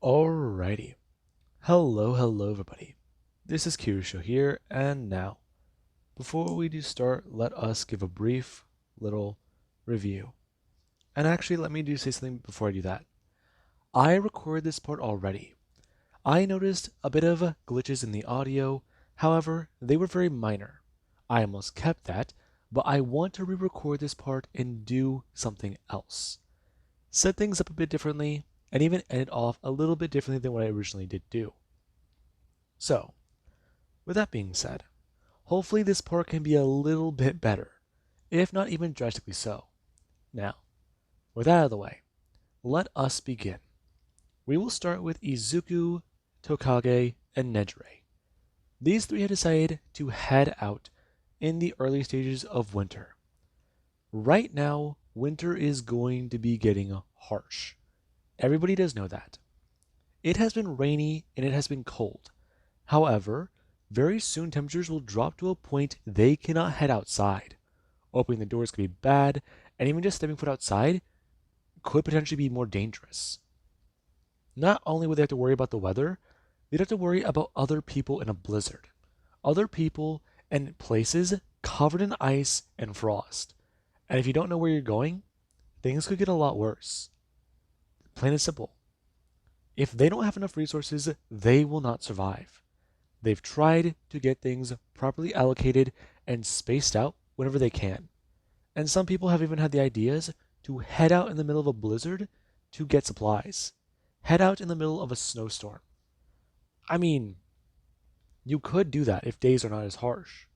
Alrighty. Hello everybody. This is Kirusho here, and now, before we do start, let us give a brief little review. And actually, let me say something before I do that. I recorded this part already. I noticed a bit of glitches in the audio, however, they were very minor. I almost kept that, but I want to re-record this part and do something else. Set things up a bit differently, and even edit off a little bit differently than what I originally did do. So, with that being said, hopefully this part can be a little bit better, if not even drastically so. Now, with that out of the way, let us begin. We will start with Izuku, Tokage, and Nejire. These three had decided to head out in the early stages of winter. Right now, winter is going to be getting harsh. Everybody does know that. It has been rainy and it has been cold. However, very soon temperatures will drop to a point they cannot head outside. Opening the doors could be bad, and even just stepping foot outside could potentially be more dangerous. Not only would they have to worry about the weather, they'd have to worry about other people in a blizzard. Other people and places covered in ice and frost. And if you don't know where you're going, things could get a lot worse. Plain and simple. If they don't have enough resources, they will not survive. They've tried to get things properly allocated and spaced out whenever they can. And some people have even had the ideas to head out in the middle of a blizzard to get supplies. Head out in the middle of a snowstorm. I mean, you could do that if days are not as harsh,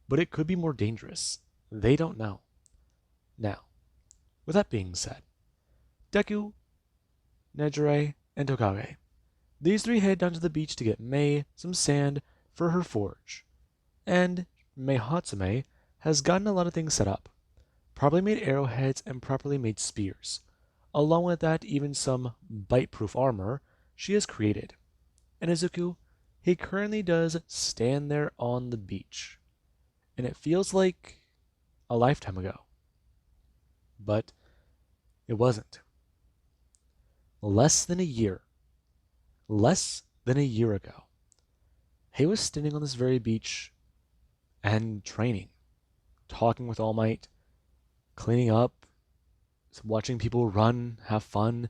but it could be more dangerous. They don't know. Now, with that being said, Deku, Nejire, and Tokage. These three head down to the beach to get Mei some sand for her forge. And Mei Hatsume has gotten a lot of things set up. Properly made arrowheads and properly made spears. Along with that, even some bite-proof armor she has created. And Izuku, he currently does stand there on the beach. And it feels like a lifetime ago. But it wasn't. Less than a year ago, he was standing on this very beach and training, talking with All Might, cleaning up, watching people run, have fun,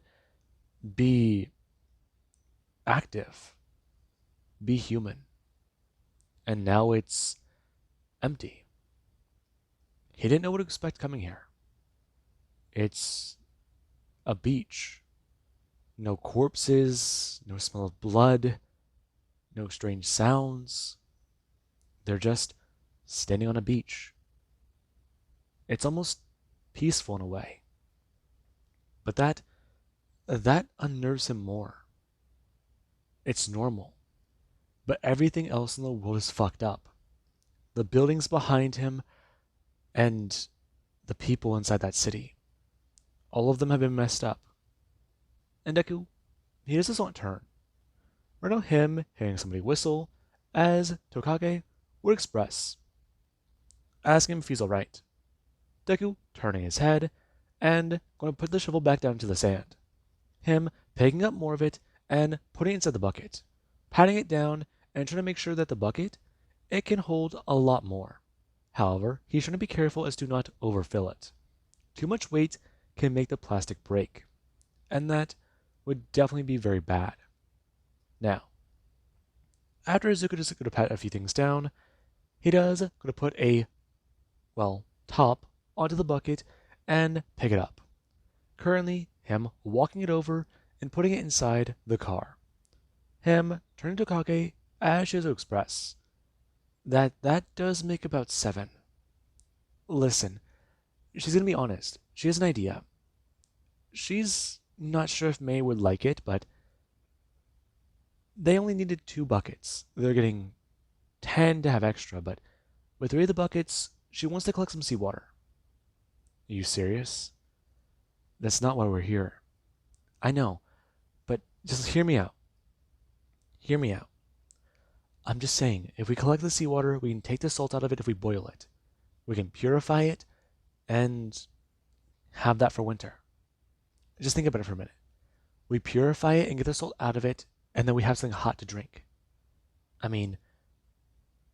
be active, be human. And now it's empty. He didn't know what to expect coming here. It's a beach. No corpses, no smell of blood, no strange sounds. They're just standing on a beach. It's almost peaceful in a way. But that unnerves him more. It's normal. But everything else in the world is fucked up. The buildings behind him and the people inside that city. All of them have been messed up. And Deku, he does this on turn. Right now him hearing somebody whistle, as Tokage would express, asking him if he's alright. Deku turning his head, and going to put the shovel back down into the sand. Him picking up more of it, and putting it inside the bucket. Patting it down, and trying to make sure that the bucket, it can hold a lot more. However, he's trying to be careful as to not overfill it. Too much weight can make the plastic break. And that would definitely be very bad. Now, after Izuku is going to pat a few things down, he does going to put a, top onto the bucket and pick it up. Currently, him walking it over and putting it inside the car. Him turning to Kage as Shizu express that does make about 7. Listen, she's going to be honest. She has an idea. She's not sure if Mei would like it, but they only needed 2 buckets. They're getting 10 to have extra, but with 3 of the buckets, she wants to collect some seawater. Are you serious? That's not why we're here. I know, but just hear me out. Hear me out. I'm just saying, if we collect the seawater, we can take the salt out of it if we boil it. We can purify it and have that for winter. Just think about it for a minute. We purify it and get the salt out of it, and then we have something hot to drink. I mean,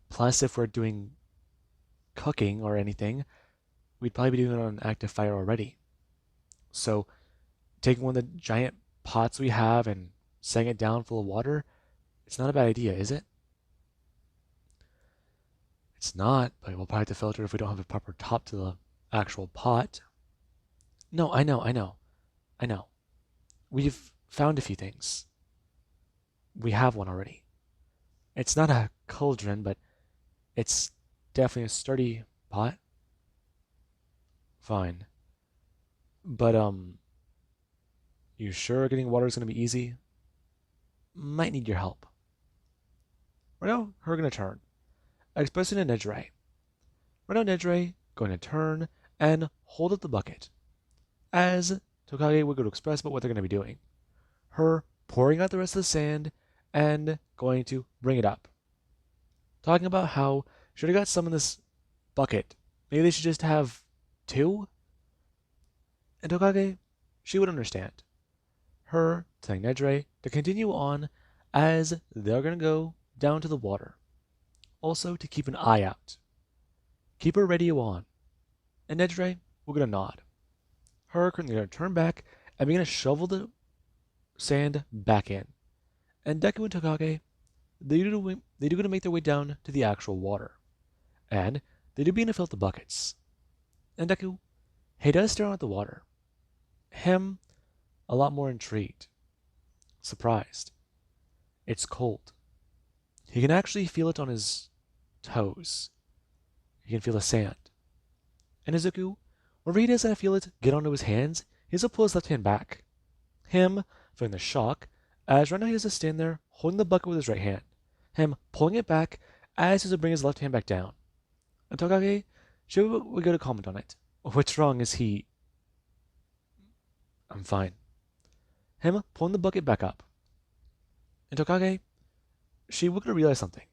plus if we're doing cooking or anything, we'd probably be doing it on an active fire already. So taking one of the giant pots we have and setting it down full of water, it's not a bad idea, is it? It's not, but we'll probably have to filter if we don't have a proper top to the actual pot. No, I know. We've found a few things. We have one already. It's not a cauldron, but it's definitely a sturdy pot. Fine. But, you sure getting water is going to be easy? Might need your help. Right now, we're going to turn. Expressing a Nedre. Right now, Nedre going to turn and hold up the bucket. As Tokage would go to express about what they're going to be doing. Her pouring out the rest of the sand and going to bring it up. Talking about how should have got some in this bucket. Maybe they should just have two? And Tokage, she would understand. Her telling Nedre to continue on as they're going to go down to the water. Also to keep an eye out. Keep her radio on. And Nedre will get a nod. Her currently going to turn back and begin to shovel the sand back in. And Deku and Tokage, they do going to make their way down to the actual water. And they do begin to fill up the buckets. And Deku, he does stare at the water. Him, a lot more intrigued. Surprised. It's cold. He can actually feel it on his toes. He can feel the sand. And Izuku, whenever he does that feel it get onto his hands, he will pull his left hand back. Him feeling the shock, as right now he has to stand there holding the bucket with his right hand. Him pulling it back as he has to bring his left hand back down. And Tokage, she would go to comment on it. What's wrong is he... I'm fine. Him pulling the bucket back up. And Tokage, she would realize something.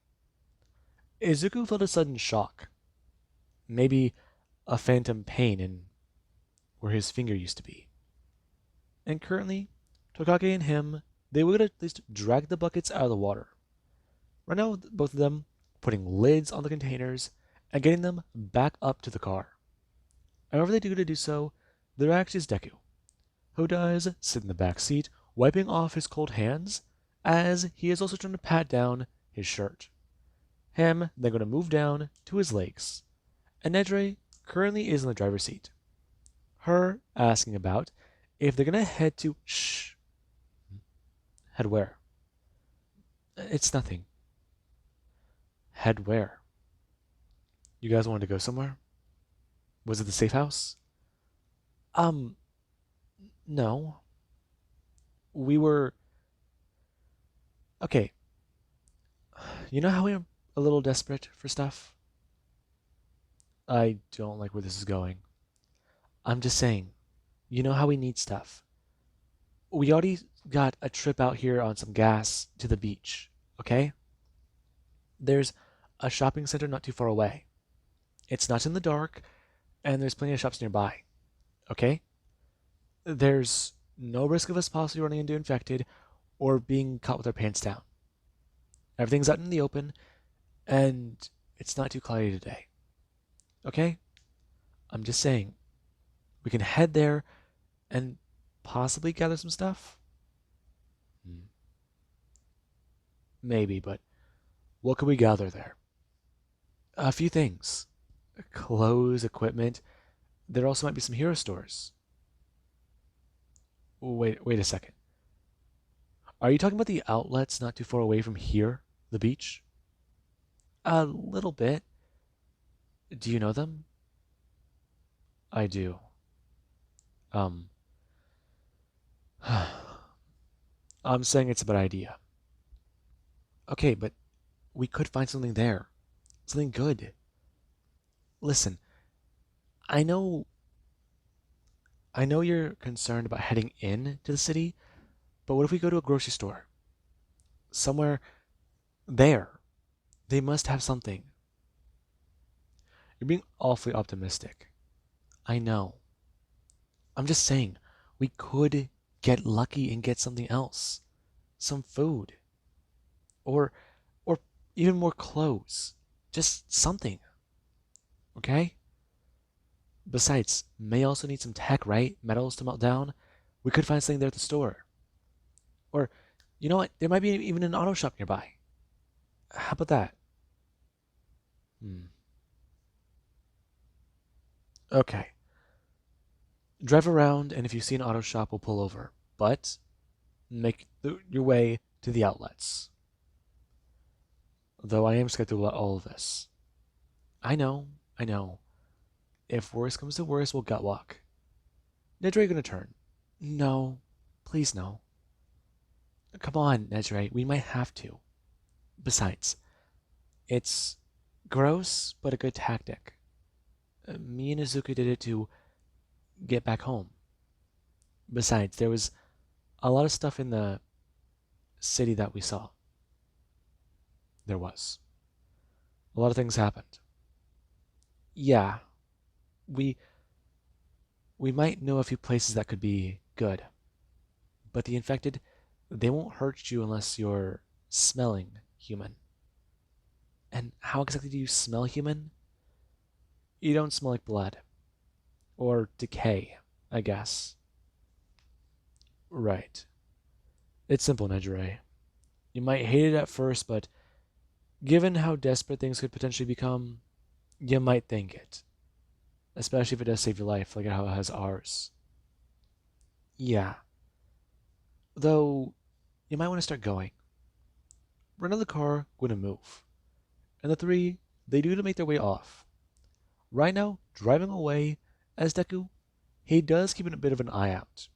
Izuku felt a sudden shock. Maybe a phantom pain in where his finger used to be. And currently, Tokage and him, they would at least drag the buckets out of the water. Right now, both of them putting lids on the containers and getting them back up to the car. However they do to do so, there actually is Deku, who does sit in the back seat, wiping off his cold hands, as he is also trying to pat down his shirt. Him then going to move down to his legs, and Nedre currently is in the driver's seat. Her asking about if they're going to head to... Shh. Head where? It's nothing. Head where? You guys wanted to go somewhere? Was it the safe house? No. We were... Okay. You know how we're a little desperate for stuff? I don't like where this is going. I'm just saying, you know how we need stuff. We already got a trip out here on some gas to the beach, okay? There's a shopping center not too far away. It's not in the dark, and there's plenty of shops nearby, okay? There's no risk of us possibly running into infected or being caught with our pants down. Everything's out in the open, and it's not too cloudy today. Okay? I'm just saying, we can head there and possibly gather some stuff? Maybe, but what could we gather there? A few things. Clothes, equipment. There also might be some hero stores. Wait a second. Are you talking about the outlets not too far away from here, the beach? A little bit. Do you know them? I do. Um, I'm saying it's a bad idea. Okay, but we could find something there. Something good. Listen, I know you're concerned about heading in to the city, but what if we go to a grocery store? Somewhere there. They must have something. You're being awfully optimistic. I know. I'm just saying, we could get lucky and get something else. Some food. Or even more clothes. Just something, okay? Besides, may also need some tech, right? Metals to melt down. We could find something there at the store. Or, you know what? There might be even an auto shop nearby. How about that? Hmm. Okay. Drive around, and if you see an auto shop, we'll pull over. But make your way to the outlets. Though I am skeptical about all of this. I know, I know. If worse comes to worse, we'll gut walk. Nedre gonna turn. No. Please no. Come on, Nedre, we might have to. Besides, it's gross, but a good tactic. Me and Izuku did it to get back home. Besides, there was a lot of stuff in the city that we saw. There was. A lot of things happened. Yeah, we we might know a few places that could be good, but the infected, they won't hurt you unless you're smelling human. And how exactly do you smell human? You don't smell like blood. Or decay, I guess. Right. It's simple, Nejire. You might hate it at first, but given how desperate things could potentially become, you might think it. Especially if it does save your life, like how it has ours. Yeah. Though, you might want to start going. Run of the car, going to move. And the three, they do to make their way off. Right now, driving away, as Deku, he does keep a bit of an eye out.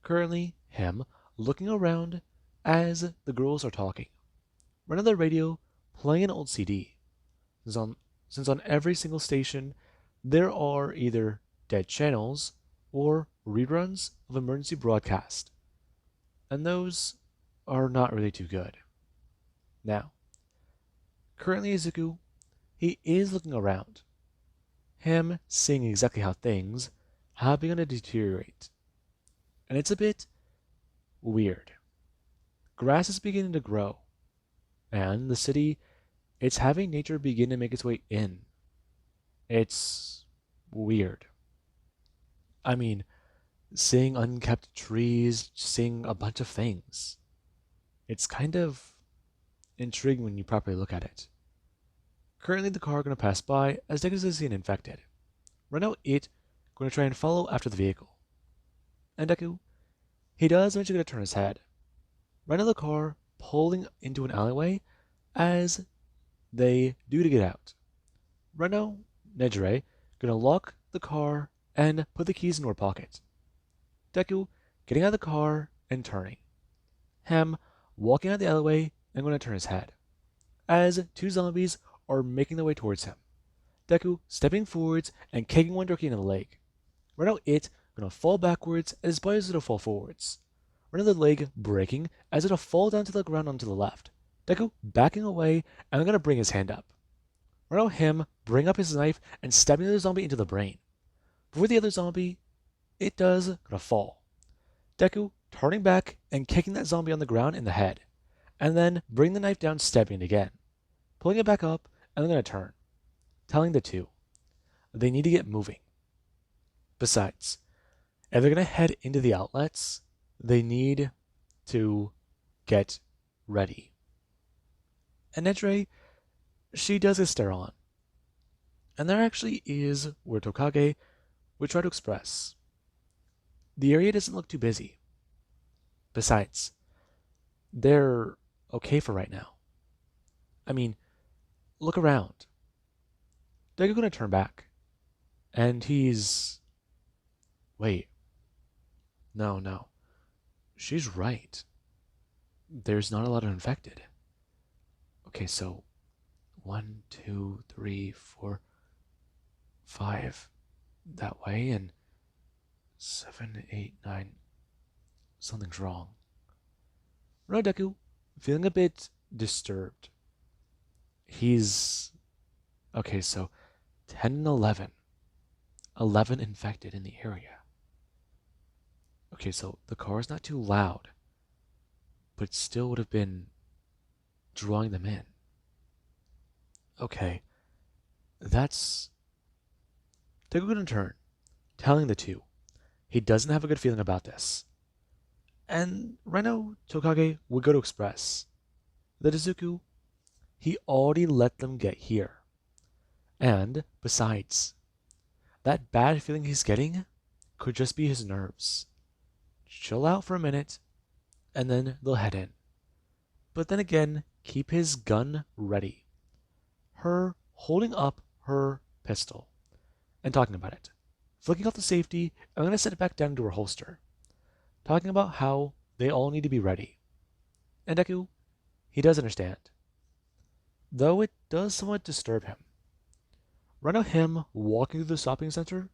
Currently, him looking around as the girls are talking. Run on the radio, playing an old CD. Since on every single station, there are either dead channels or reruns of emergency broadcast. And those are not really too good. Now, currently Izuku, he is looking around. Him seeing exactly how things have begun to deteriorate. And it's a bit weird. Grass is beginning to grow, and the city, it's having nature begin to make its way in. It's weird. I mean, seeing unkept trees, seeing a bunch of things. It's kind of intriguing when you properly look at it. Currently, the car going to pass by as Deku is seen infected. Reno it going to try and follow after the vehicle. And Deku, he does eventually going to turn his head. Reno the car pulling into an alleyway as they do to get out. Reno, Nejire, gonna lock the car and put the keys in her pocket. Deku getting out of the car and turning. Him walking out the alleyway and gonna turn his head. As two zombies are making their way towards him. Deku stepping forwards and kicking one directly in the leg. Reno it gonna fall backwards as his body is gonna fall forwards. Reno the leg breaking as it'll fall down to the ground onto the left. Deku backing away and gonna bring his hand up. Reno him bring up his knife and stabbing the other zombie into the brain. Before the other zombie, it does gonna fall. Deku turning back and kicking that zombie on the ground in the head, and then bring the knife down, stabbing it again, pulling it back up, and then gonna turn, telling the two they need to get moving. Besides, if they're gonna head into the outlets, they need to get ready. And Nedre, she does a stare on. And there actually is where Tokage would try to express. The area doesn't look too busy. Besides, they're okay for right now. I mean, look around. They're gonna turn back. And he's... Wait. No, no. She's right. There's not a lot of infected. Okay, so 1, 2, 3, 4, 5 that way, and 7, 8, 9. Something's wrong. Rodeku, feeling a bit disturbed. He's... Okay, so 10 and 11. 11 infected in the area. Okay, so the car is not too loud, but it still would have been drawing them in. Okay, that's take a good turn, telling the two. He doesn't have a good feeling about this. And Reno Tokage would go to express. The Izuku, he already let them get here. And, besides, that bad feeling he's getting could just be his nerves. Chill out for a minute, and then they'll head in. But then again, keep his gun ready. Her holding up her pistol and talking about it. Flicking off the safety, I'm going to set it back down into her holster. Talking about how they all need to be ready. And Deku, he does understand. Though it does somewhat disturb him. Run out him walking through the shopping center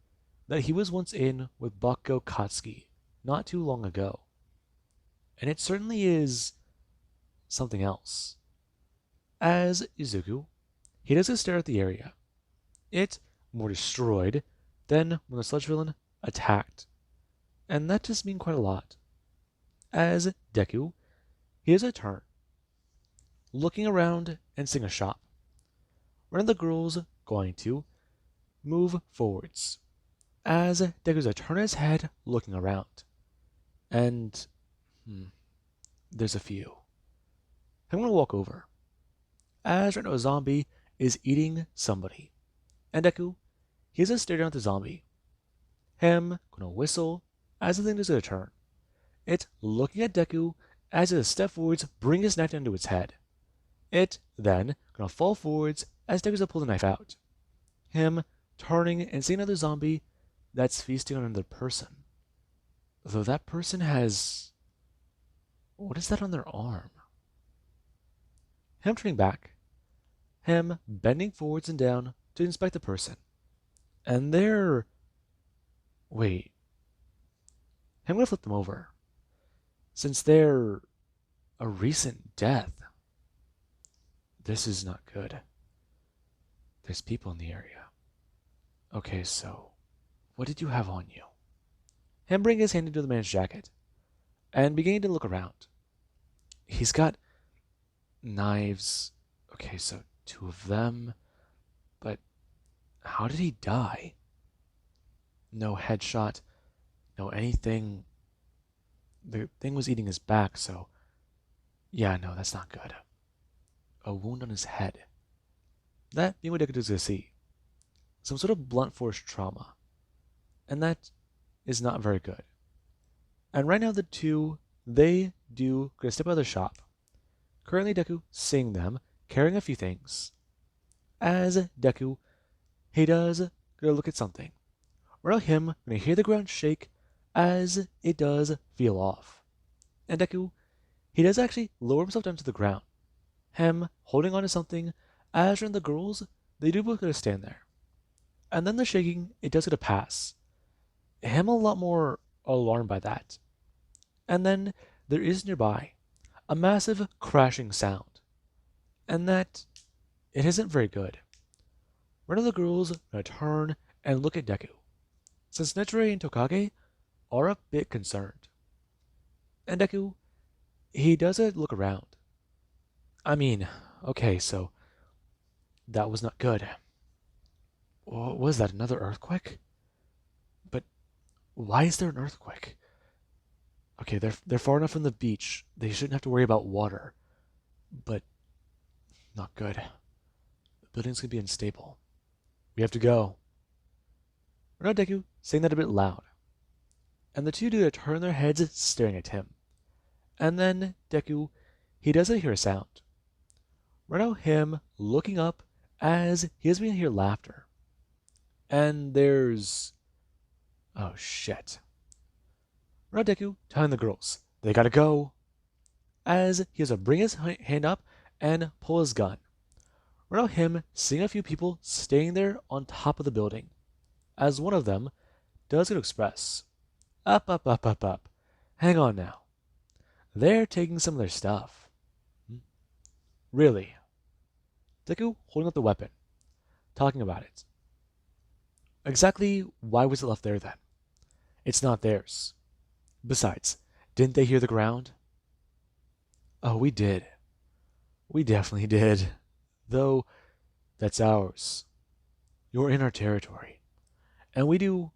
that he was once in with Bucko Katsuki not too long ago. And it certainly is something else. As Izuku, he does a stare at the area. It more destroyed than when the sludge villain attacked. And that does mean quite a lot. As Deku, he does a turn, looking around and seeing a shop. One of the girls going to move forwards, as Deku's a turn his head looking around. And there's a few. I'm gonna walk over. As right now a zombie is eating somebody. And Deku, he has a stare down at the zombie. Him gonna whistle as the thing does a turn. It looking at Deku as it steps forwards, bring his knife into its head. It then gonna fall forwards as Deku's to pull the knife out. Him turning and seeing another zombie that's feasting on another person. Though that person has... what is that on their arm? Him turning back. Him bending forwards and down to inspect the person. And they're... wait. I'm gonna flip them over. Since they're a recent death. This is not good. There's people in the area. Okay, so what did you have on you? Him bringing his hand into the man's jacket and beginning to look around. He's got knives. Okay, so 2 of them. But how did he die? No headshot, no anything. The thing was eating his back, so yeah, no, that's not good. A wound on his head. That being what Deku does to see. Some sort of blunt force trauma. And that is not very good. And right now the two, they do gonna step out of the shop. Currently Deku seeing them, carrying a few things. As Deku, he does gonna look at something. Right now him gonna hear the ground shake as it does feel off. And Deku, he does actually lower himself down to the ground. Him holding on to something, as and the girls, they do both gonna stand there. And then the shaking, it does get a pass. Him a lot more alarmed by that. And then there is nearby a massive crashing sound. And that it isn't very good. One of the girls gonna turn and look at Deku, since Neture and Tokage are a bit concerned. And Deku, he does a look around. I mean, okay, so that was not good. What was that, another earthquake? But why is there an earthquake? Okay, they're far enough from the beach. They shouldn't have to worry about water. But not good. The building's gonna be unstable. We have to go. Renao Deku saying that a bit loud. And the two do turn their heads staring at him. And then Deku, he doesn't hear a sound. Renao him looking up as he doesn't hear laughter. And there's... oh shit. Renao Deku telling the girls, they gotta go. As he has to bring his hand up and pull his gun. Renao him seeing a few people staying there on top of the building. As one of them does get express. Up, up, up, up, up. Hang on now. They're taking some of their stuff. Really? Deku holding up the weapon, talking about it. Exactly why was it left there then? It's not theirs. Besides, didn't they hear the ground? Oh, we did. We definitely did. Though, that's ours. You're in our territory. And we do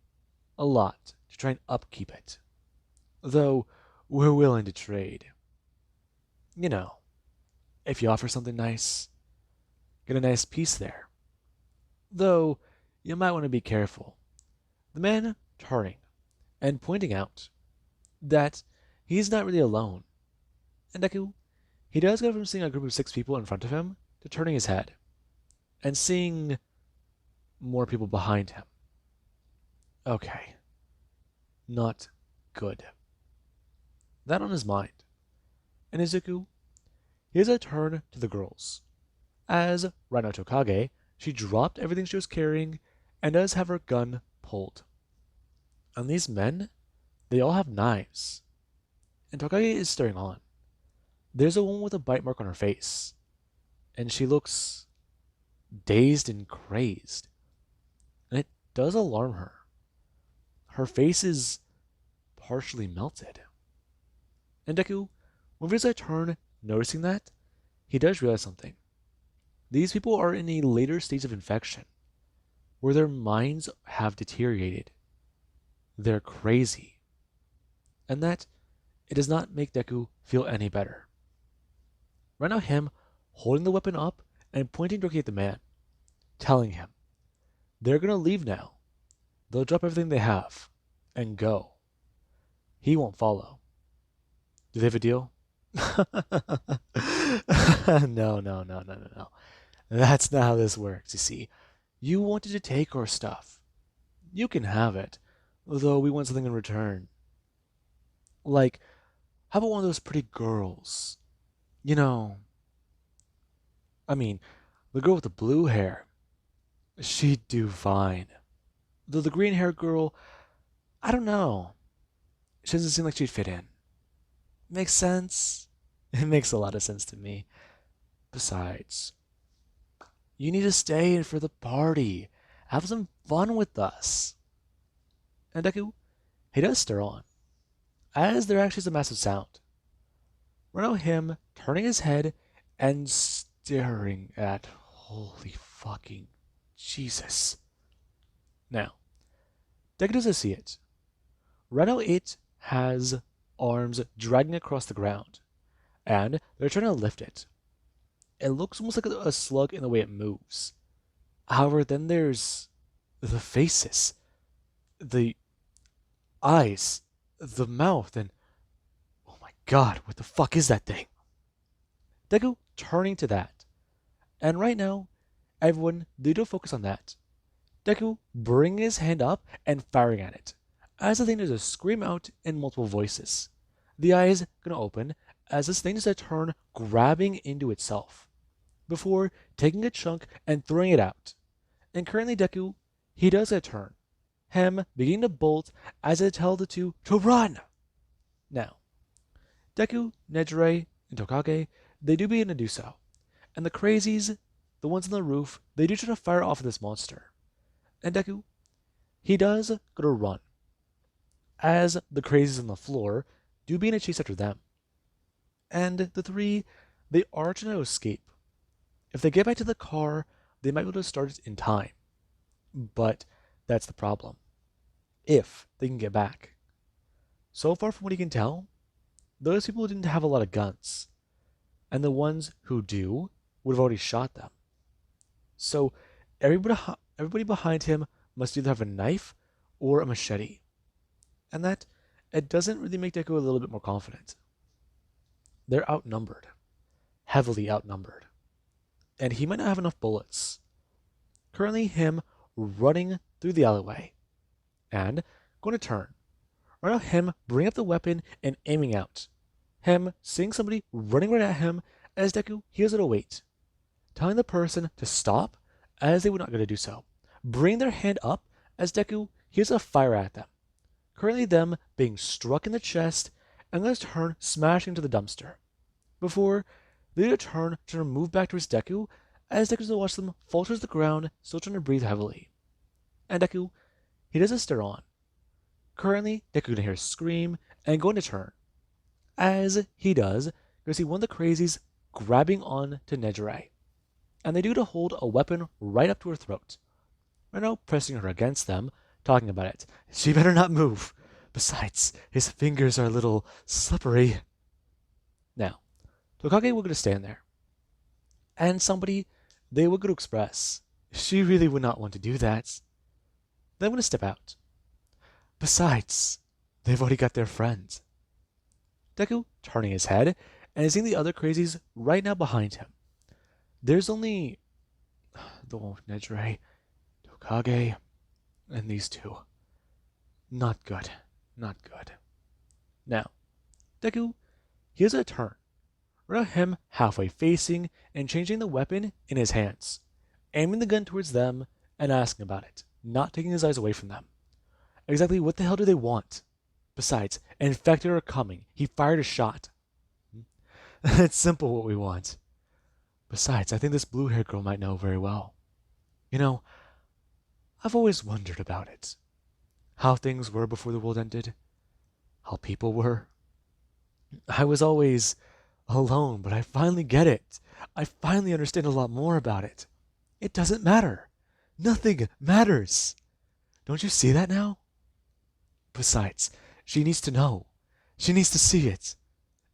a lot to try and upkeep it. Though, we're willing to trade. You know, if you offer something nice, get a nice piece there. Though, you might want to be careful. The man turning and pointing out that he's not really alone. And Deku, he does go from seeing a group of 6 people in front of him to turning his head and seeing more people behind him. Okay. Not good. That on his mind. And Izuku, he has a turn to the girls. As Rhino Tokage, she dropped everything she was carrying and does have her gun pulled. And these men, they all have knives. And Tokage is staring on. There's a woman with a bite mark on her face. And she looks dazed and crazed. And it does alarm her. Her face is partially melted. And Deku, when there's a turn noticing that, he does realize something. These people are in a later stage of infection, where their minds have deteriorated. They're crazy. And that, it does not make Deku feel any better. Right now, him holding the weapon up and pointing directly at the man, telling him, they're gonna leave now. They'll drop everything they have and go. He won't follow. Do they have a deal? No. That's not how this works, you see. You wanted to take our stuff. You can have it, though we want something in return. Like, how about one of those pretty girls? You know, I mean, the girl with the blue hair. She'd do fine. Though the green haired girl, I don't know. She doesn't seem like she'd fit in. Makes sense? It makes a lot of sense to me. Besides, you need to stay in for the party. Have some fun with us. And Deku, he does stir on, as there actually is a massive sound. Run out him turning his head and staring at holy fucking Jesus. Now, Deku doesn't see it. Reno it has arms dragging across the ground, and they're trying to lift it. It looks almost like a slug in the way it moves. However, then there's the faces, the eyes, the mouth, and oh my god, what the fuck is that thing? Deku turning to that. And right now, everyone, they do focus on that. Deku bringing his hand up and firing at it, as the thing does a scream out in multiple voices. The eyes gonna open as this thing does a turn grabbing into itself, before taking a chunk and throwing it out. And currently Deku, he does a turn, him beginning to bolt as it tells the two to run. Now, Deku, Nejire, and Tokage, they do begin to do so. And the Crazies, the ones on the roof, they do try to fire off of this monster. And Deku, he does go to run, as the Crazies on the floor do begin to chase after them. And the three, they are trying to escape. If they get back to the car, they might be able to start it in time. But that's the problem. If they can get back. So far from what you can tell, those people didn't have a lot of guns. And the ones who do would have already shot them. So everybody behind him must either have a knife or a machete. And that, it doesn't really make Deku a little bit more confident. They're outnumbered. Heavily outnumbered. And he might not have enough bullets. Currently him running through the alleyway. And going to turn. Right now him bring up the weapon and aiming out. Him seeing somebody running right at him as Deku hears it to wait. Telling the person to stop as they were not going to do so. Bring their hand up as Deku hears a fire at them. Currently them being struck in the chest and then turn smashing into the dumpster. Before they turn to move back towards Deku as Deku watches them fall towards the ground, still trying to breathe heavily. And Deku, he doesn't stir on. Currently, Deku can hear a scream and going to turn. As he does, you see one of the crazies grabbing on to Nejire, and they do to hold a weapon right up to her throat. Right now, pressing her against them, talking about it. She better not move. Besides, his fingers are a little slippery. Now, Tokage would go to stand there, and somebody they would go to express. She really would not want to do that. They want to step out. Besides, they've already got their friend. Deku turning his head and seeing the other crazies right now behind him. There's only the Nejire, Tokage, and these two. Not good. Not good. Now, Deku, he has a turn. Right at him halfway facing and changing the weapon in his hands, aiming the gun towards them and asking about it, not taking his eyes away from them. Exactly what the hell do they want? Besides, infected are coming. He fired a shot. It's simple what we want. Besides, I think this blue-haired girl might know very well. You know, I've always wondered about it. How things were before the world ended. How people were. I was always alone, but I finally get it. I finally understand a lot more about it. It doesn't matter. Nothing matters. Don't you see that now? Besides, she needs to know. She needs to see it.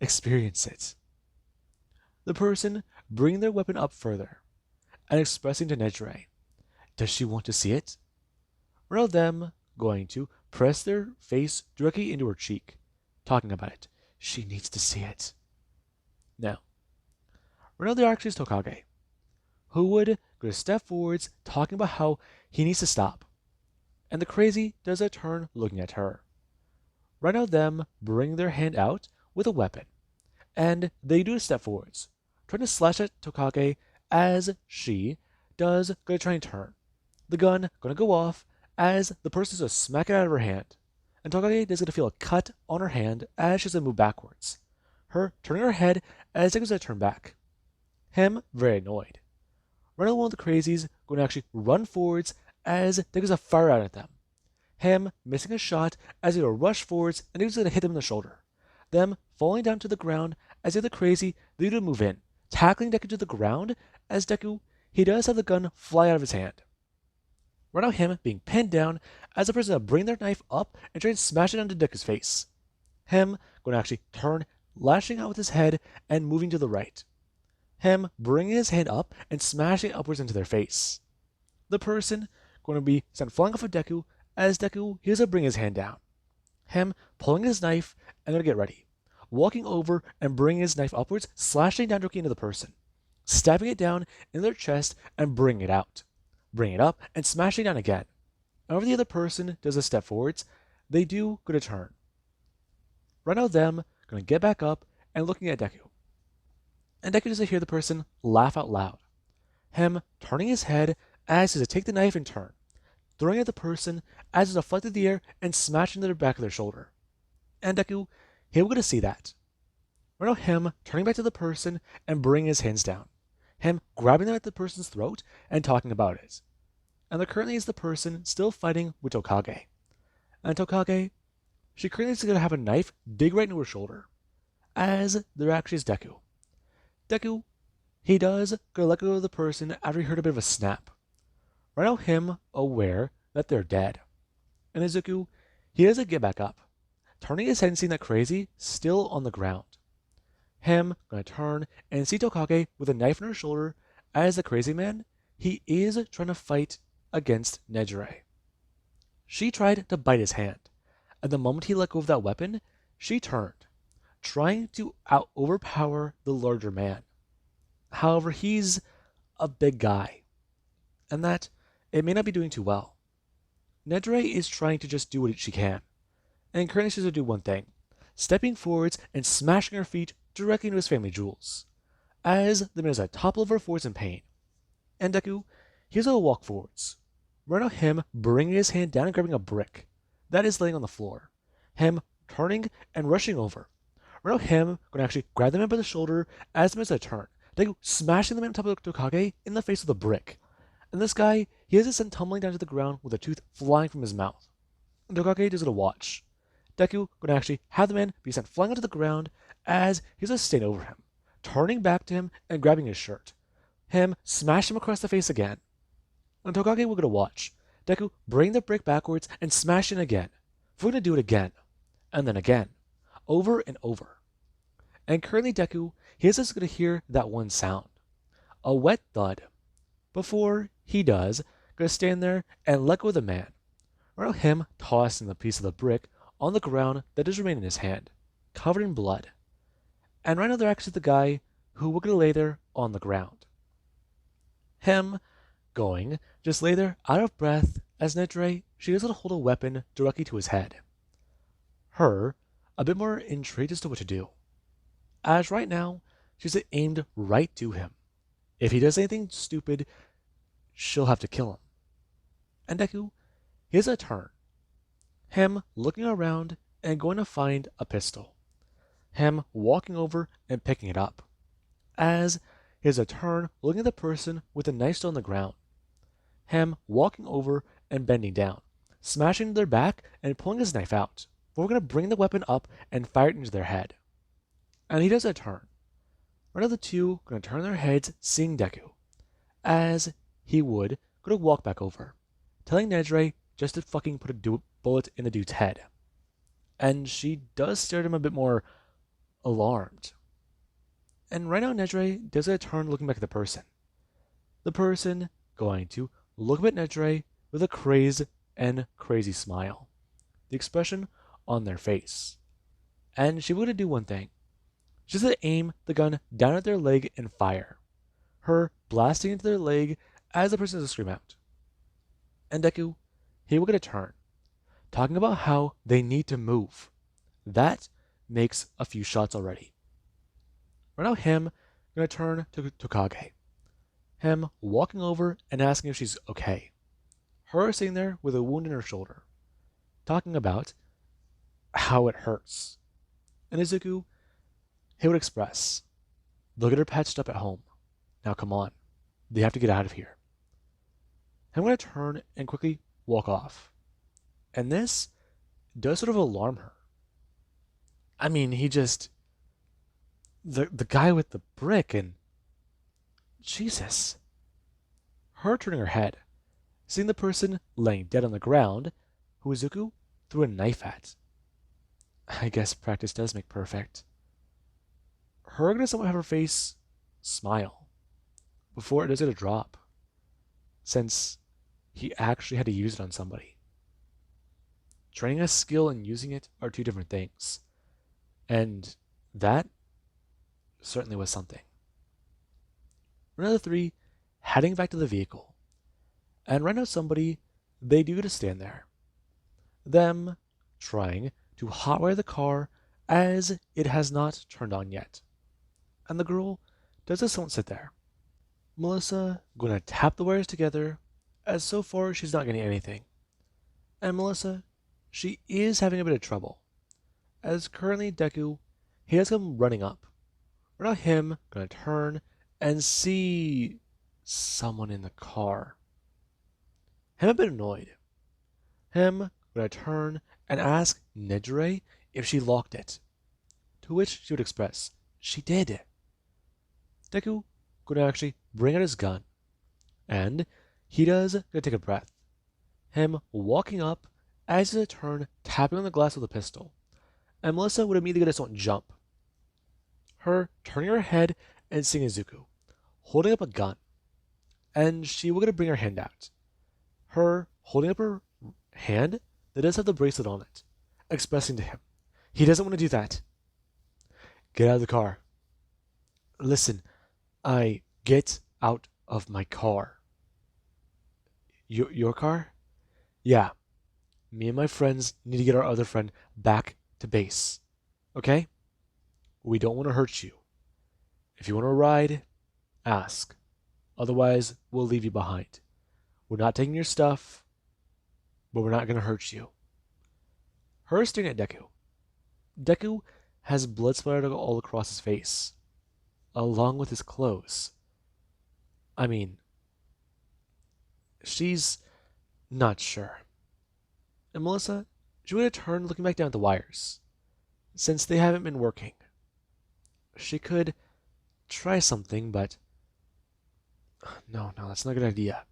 Experience it. The person bringing their weapon up further and expressing to Nejire, does she want to see it? One of them going to press their face directly into her cheek, talking about it. She needs to see it. Now, one of the actually is Tokage, who would go to step forwards talking about how he needs to stop. And the crazy does a turn looking at her. Right now them bring their hand out with a weapon, and they do a step forwards, trying to slash at Tokage as she does go to try and turn. The gun gonna go off as the person does smack it out of her hand, and Tokage is gonna feel a cut on her hand as she's gonna move backwards. Her turning her head as it goes to turn back. Him very annoyed. One of the crazies going to actually run forwards as there goes a fire out at them. Him missing a shot as he will rush forwards and he's going to hit them in the shoulder. Them falling down to the ground as the other crazy they do move in, tackling Deku to the ground as Deku he does have the gun fly out of his hand. Right now him being pinned down as the person to bring their knife up and try and smash it onto Deku's face. Him going to actually turn, lashing out with his head and moving to the right. Him bringing his hand up and smashing upwards into their face. The person going to be sent flying off of Deku as Deku he does bring his hand down. Him pulling his knife and going to get ready. Walking over and bringing his knife upwards, slashing down directly into the person. Stabbing it down in their chest and bringing it out. Bringing it up and smashing down again. Whenever the other person does a step forwards, they do go to turn. Right now them going to get back up and looking at Deku. And Deku doesn't hear the person laugh out loud. Him turning his head as he does take the knife and turn, throwing at the person as it deflected the air and smashing into the back of their shoulder. And Deku, he will get to see that. Right now him turning back to the person and bringing his hands down. Him grabbing them at the person's throat and talking about it. And there currently is the person still fighting with Tokage. And Tokage, she currently is going to have a knife dig right into her shoulder. As there actually is Deku. Deku, he does go let go of the person after he heard a bit of a snap. Right now him aware that they're dead. And Izuku, he doesn't get back up, turning his head and seeing that crazy still on the ground. Him gonna turn and see Tokage with a knife in her shoulder as the crazy man, he is trying to fight against Nejire. She tried to bite his hand. At the moment he let go of that weapon, she turned, trying to overpower the larger man. However, he's a big guy, and that it may not be doing too well. Nejire is trying to just do what she can, and currently she's going to do one thing, stepping forwards and smashing her feet directly into his family jewels, as the man is at topple over forwards in pain. And Deku, he's going to walk forwards. Right now him bringing his hand down and grabbing a brick that is laying on the floor. Him turning and rushing over. Right now him going to actually grab the man by the shoulder as the man is going to turn. Deku smashing the man on top of Tokage in the face with a brick. And this guy, he has it sent tumbling down to the ground with a tooth flying from his mouth. And Tokage is going to watch. Deku gonna actually have the man be sent flying onto the ground as he's a stain over him, turning back to him and grabbing his shirt. Him smash him across the face again. And Tokage we're gonna watch. Deku bring the brick backwards and smash it again. We're gonna do it again. And then again. Over and over. And currently Deku, he is just gonna hear that one sound. A wet thud. Before he does, gonna stand there and let go of the man. Right now him tossing the piece of the brick on the ground that does remain in his hand, covered in blood. And right now they're actually the guy who we're gonna lay there on the ground. Him going, just lay there out of breath as Nedre, she doesn't hold a weapon directly to his head. Her, a bit more intrigued as to what to do. As right now, she's aimed right to him. If he does anything stupid, she'll have to kill him. And Deku, he has a turn. Him looking around and going to find a pistol. Him walking over and picking it up. As he has a turn looking at the person with the knife still on the ground. Him walking over and bending down, smashing their back and pulling his knife out. But we're going to bring the weapon up and fire it into their head. And he does a turn. One of the two going to turn their heads, seeing Deku. As he would, going to walk back over, telling Nedre just to fucking put a bullet in the dude's head. And she does stare at him a bit more alarmed. And right now Nedre does a turn looking back at the person. The person going to look up at Nedre with a crazed and crazy smile. The expression on their face. And she would do one thing. She's going to aim the gun down at their leg and fire. Her blasting into their leg as the person does a scream out. And Deku, he will get a turn, talking about how they need to move. That makes a few shots already. Right now him going to turn to Tokage. Him walking over and asking if she's okay. Her sitting there with a wound in her shoulder, talking about how it hurts. And Izuku, he would express, they'll get her patched up at home. Now come on, they have to get out of here. I'm going to turn and quickly walk off. And this does sort of alarm her. I mean, he just, the guy with the brick and Jesus. Her turning her head, seeing the person laying dead on the ground, who Izuku threw a knife at. I guess practice does make perfect. Her gonna somewhat have her face smile before it does get a drop, since he actually had to use it on somebody. Training a skill and using it are two different things, and that certainly was something. Another three heading back to the vehicle, and right now somebody, they do to stand there. Them trying to hotwire the car as it has not turned on yet. And the girl does just won't sit there. Melissa gonna tap the wires together, as so far she's not getting anything. And Melissa, she is having a bit of trouble, as currently Deku, he has come running up. Right now him gonna turn and see someone in the car. Him a bit annoyed. Him gonna turn and ask Nedre if she locked it. To which she would express, she did. Deku gonna actually bring out his gun. And he does gonna take a breath. Him walking up as his turn, tapping on the glass with a pistol. And Melissa would immediately get a sudden jump. Her turning her head and seeing Izuku, holding up a gun. And she will gonna bring her hand out. Her holding up her hand that does have the bracelet on it, expressing to him, he doesn't want to do that. Get out of the car. Listen, get out of my car. Your car? Yeah. Me and my friends need to get our other friend back to base. Okay? We don't want to hurt you. If you want to ride, ask. Otherwise, we'll leave you behind. We're not taking your stuff, but we're not going to hurt you. Her staring at Deku. Deku has blood splattered all across his face, along with his clothes. I mean, she's not sure. And Melissa, She would have turned, looking back down at the wires. Since they haven't been working, she could try something, but no, that's not a good idea.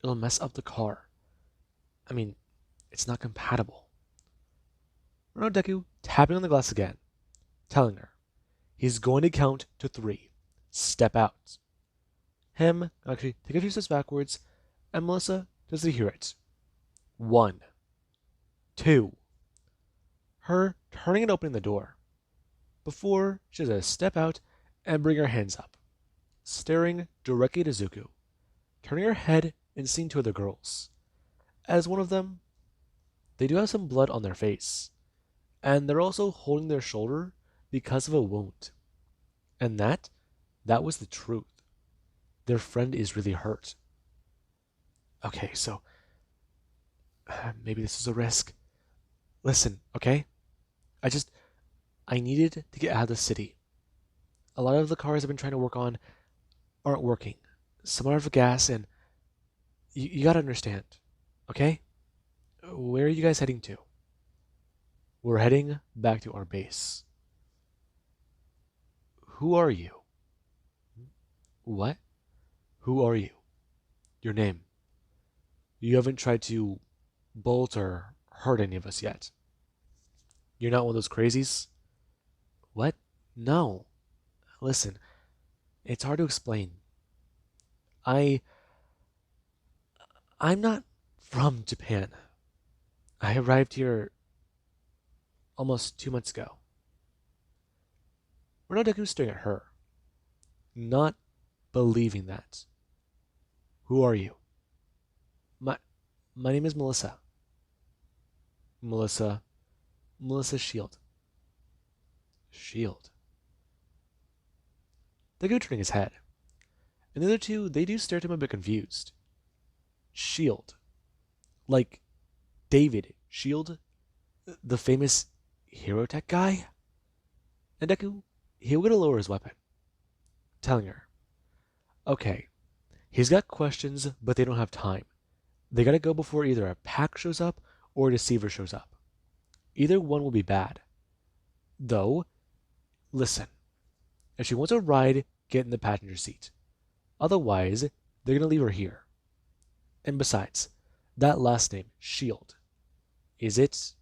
It'll mess up the car. I mean, it's not compatible. Deku tapping on the glass again, telling her he's going to count to 3. Step out. Him actually take a few steps backwards, and Melissa doesn't hear it. 1, 2. Her turning and opening the door. Before she does a step out and bring her hands up, staring directly at Izuku, turning her head and seeing 2 other girls. As one of them, they do have some blood on their face, and they're also holding their shoulder because of a wound. And that was the truth. Their friend is really hurt. Okay, so maybe this is a risk. Listen, okay? I needed to get out of the city. A lot of the cars I've been trying to work on aren't working. Some are out of gas, and you gotta understand, okay? Where are you guys heading to? We're heading back to our base. Who are you? What? Who are you? Your name. You haven't tried to bolt or hurt any of us yet. You're not one of those crazies? What? No. Listen, it's hard to explain. I'm not from Japan. I arrived here almost 2 months ago. Deku's staring at her, not believing that. Who are you? My name is Melissa. Melissa Shield. Shield. Deku turning his head, and the other 2, they do stare at him a bit confused. Shield. Like David Shield, the famous hero tech guy? And Deku, he'll get to lower his weapon, telling her, okay, he's got questions, but they don't have time. They gotta go before either a pack shows up or a deceiver shows up. Either one will be bad. Though, listen, if she wants a ride, get in the passenger seat. Otherwise, they're gonna leave her here. And besides, that last name, Shield, is it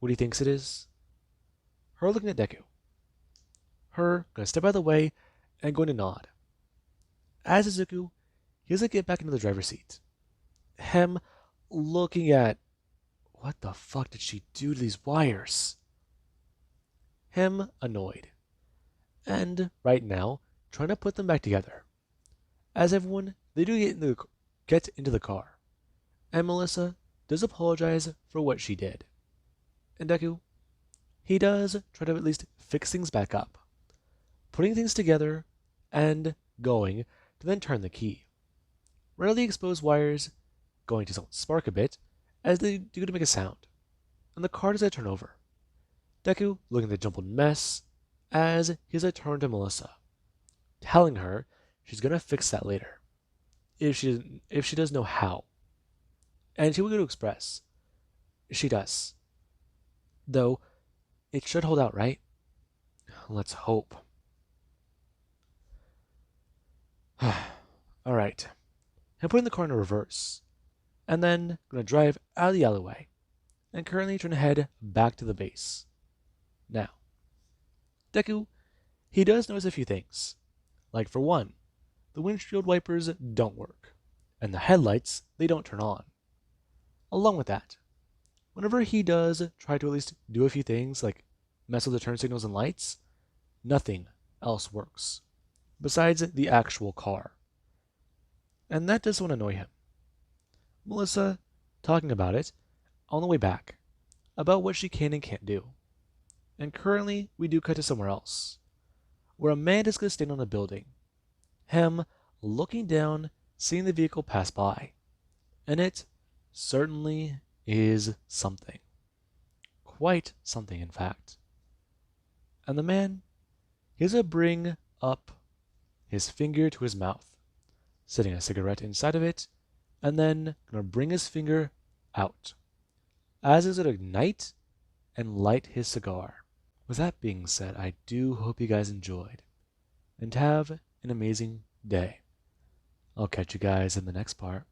what he thinks it is? Her looking at Deku. Her gonna step out of the way and going to nod. As Izuku, he doesn't get back into the driver's seat. Him looking at, what the fuck did she do to these wires? Him annoyed. And right now, trying to put them back together. As everyone, they do get into the car. And Melissa does apologize for what she did. And Deku, he does try to at least fix things back up, putting things together and going to then turn the key. Rarely exposed wires going to spark a bit as they do to make a sound, and the car does turn over. Deku looking at the jumbled mess as he has turned to Melissa, telling her she's gonna fix that later, if she does know how. And she will go to express. She does. Though, it should hold out, right? Let's hope. Alright. I'm putting the car in reverse, and then gonna drive out of the alleyway, and currently trying to head back to the base. Now, Deku, he does notice a few things. Like for one, the windshield wipers don't work, and the headlights, they don't turn on. Along with that, whenever he does try to at least do a few things like mess with the turn signals and lights, nothing else works, besides the actual car. And that does want to annoy him. Melissa talking about it on the way back, about what she can and can't do. And currently, we do cut to somewhere else, where a man is going to stand on a building, him looking down, seeing the vehicle pass by. And it certainly is something. Quite something, in fact. And the man, he's going to bring up his finger to his mouth, setting a cigarette inside of it, and then going to bring his finger out. as is it ignite and light his cigar. With that being said, I do hope you guys enjoyed, and have an amazing day. I'll catch you guys in the next part.